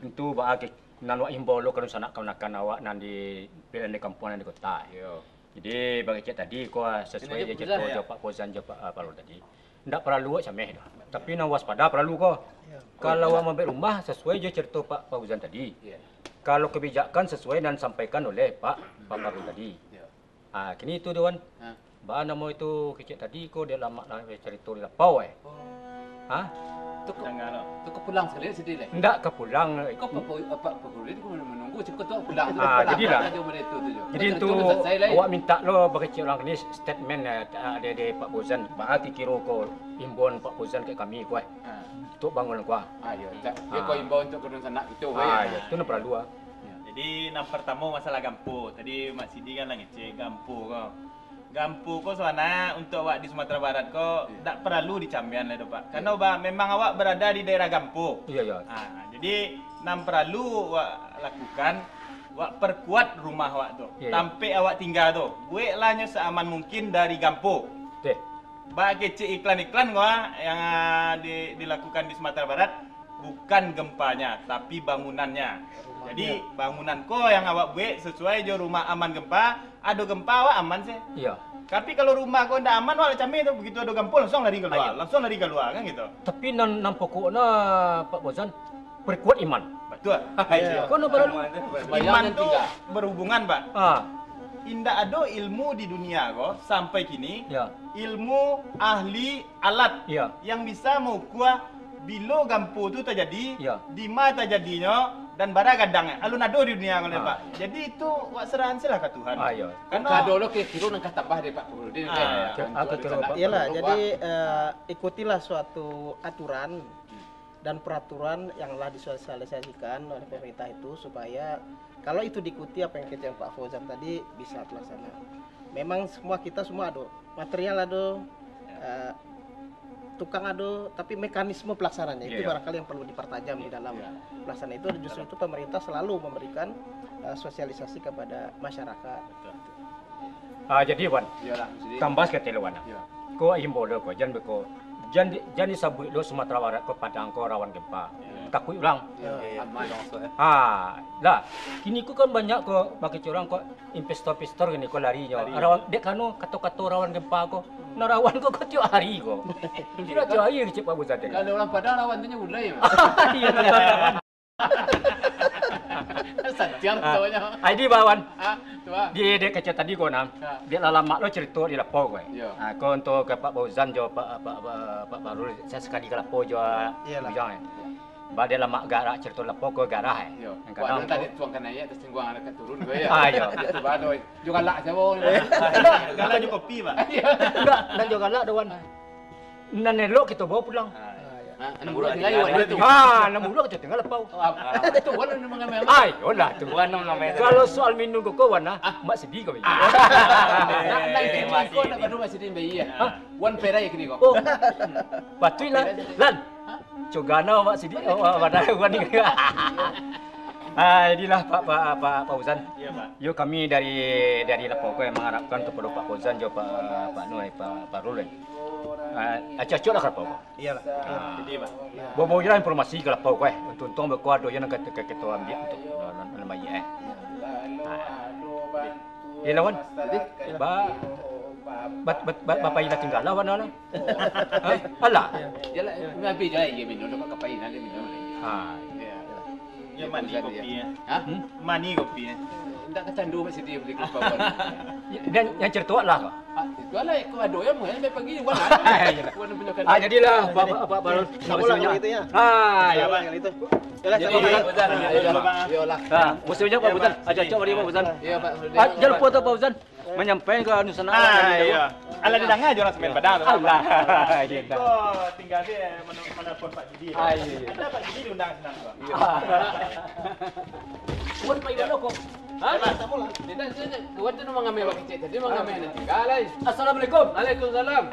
Itu baagi nan wak imbolo kalau sana kawan-kawan awak nan di kampung dan di kota. Jadi bagi cik tadi kau sesuai je cik Pak Fauzan je Pak Parul tadi. Ndak perlu awak cameh dah. Tapi nak waspada perlu kau. Kalau awak ambil rumah sesuai je cerita Pak Fauzan tadi. Kalau kebijakan sesuai dan sampaikan oleh Pak Parul tadi. Kini itu Dewan. Ba nama itu kecik tadi kau dia lama lah cerita di lapau Tu ke pulang sekali sedih leh. Ndak ke pulang. Kau apa boleh kau menunggu cukup tu pulang. Jadilah. Jadi itu lah. awak minta lo bagi cik orang ni statement ada Pak Fauzan. Ba kira kau imbon Pak Fauzan ke kami kau. Untuk bangun kau. Ya, dia kau imbau untuk kedua sana itu. Itu nak perlu Jadi yang pertama masalah gampu. Tadi Mak Sidi kan lagi cek gampu kau. Gampu kau sebenarnya untuk awak di Sumatera Barat kau tak perlu dicambian lah tu Pak. Karena memang awak berada di daerah gampu. Iya. Jadi nam perlu awak lakukan, awak perkuat rumah awak tu. Sampai awak tinggal tu. Buat lahnya seaman mungkin dari gampu. Bagi kecil iklan-iklan gua yang dilakukan di Sumatera Barat bukan gempanya tapi bangunannya. Jadi bangunan kau yang awak buat sesuai je rumah aman gempa. Ada gempa awak aman sih. Iya. Tapi kalau rumah kau ndak aman awak camih tu begitu ada gempa langsung lari keluar. Langsung lari keluar kan gitu. Tapi nan pokoknya Pak Fauzan perkuat iman. Betul. Kau nak perlu iman tu berhubungan, Pak. Indah ada ilmu di dunia kau sampai kini. Ilmu ahli alat yang bisa mengukur bila gampu tu terjadi, di mana terjadinya dan bara gadang alun ado di dunia kau Pak. Jadi itu wak serahan silah ke Tuhan. Karena dulu kira nak tambah dari Pak Purul. Iyalah, jadi ikutilah suatu aturan dan peraturan yang telah disosialisasikan oleh pemerintah itu supaya kalau itu diikuti apa yang kata Pak Fauzan tadi bisa terlaksana. Memang kita semua ada material ada tukang ada, tapi mekanisme pelaksananya itu barangkali yang perlu dipertajam di dalam pelaksanaan itu. Justru itu pemerintah selalu memberikan sosialisasi kepada masyarakat. Jadi Wan, tambah sekali Wan. Kau himbau kau jangan disabui lo Sumatera Barat ke Padang kau rawan gempa. Takut ulang. Lah, kini ku kan banyak kau bagi orang kau investor gini kau lari jo. Rawan dek kanu kata rawan gempa kau. Nah rawan kau tiap hari kau. Tidak tiap hari cik Pak Fauzan. Kalau orang Padang rawan tu nya ulai. Setiap tuanya. Ini bawan. Dia kerja tadi kau nam. Dia lama lo cerita di lapor kau. Kau untuk ke Pak Fauzan jo Pak Parul saya sekali ke lapor jo. Bujang. Ba dia lama garak cerita lapor kau garah. Kadang tadi tuang kan ayat tersinggung anak turun kau ya. Itu baru. Juga lak siapa. Galak juga kopi Pak. Enggak, dan juga galak dawan. Nan elok kita bawa pulang. 6 bulan tinggal itu. 6 bulan kita tinggal lapau. Itu warna mengamai. Yolah tu. Kalau soal minum kau wana, mak sedih kau. Kau nak baru masih di bayi ya. Wan perai kini kau. Patuilah. Lan. Cogana mak sedih. Wana wan ni. Inilah Pak Fauzan. Iya Pak. Yo kami dari lapau kau yang mengharapkan kepada Pak Fauzan jo Pak Nur Pak Parul. Acak-acak lah lapau kau. Iyalah. Jadi Pak. Bawa jelas informasi ke lapau kau. Untung berkuat doyan nak kita ambil untuk dalam bayi lawan. Bapak ina tinggal lawan lah. Alah. Yalah, ngapi je ye minum dekat kapai nanti minum. Ya mani kopi Mani kopi Ndak kecandu masih dia beli kopi bawa. Dan yang cerita lah kau. Itu lah aku ada yang mau sampai pagi wan. Jadilah Pak Parul. Samulah itu ya. Ya Pak. Itu. Yalah. Musuhnya Pak Fauzan. Acak-acak mari Pak Fauzan. Iya Pak. Jangan lupa Pak Fauzan menyampaikan ke Nusana. Iya. Ala di danga aja orang semen Padang. Allah. Oh, tinggal dia menelpon Pak Jidi. Ada Pak Jidi diundang senang kok. Buat Pak Iwan kok. Samulah. Tidak, kawan tu mengamai bagi cek tadi mengamai nanti. Galai. Assalamualaikum. Waalaikumsalam.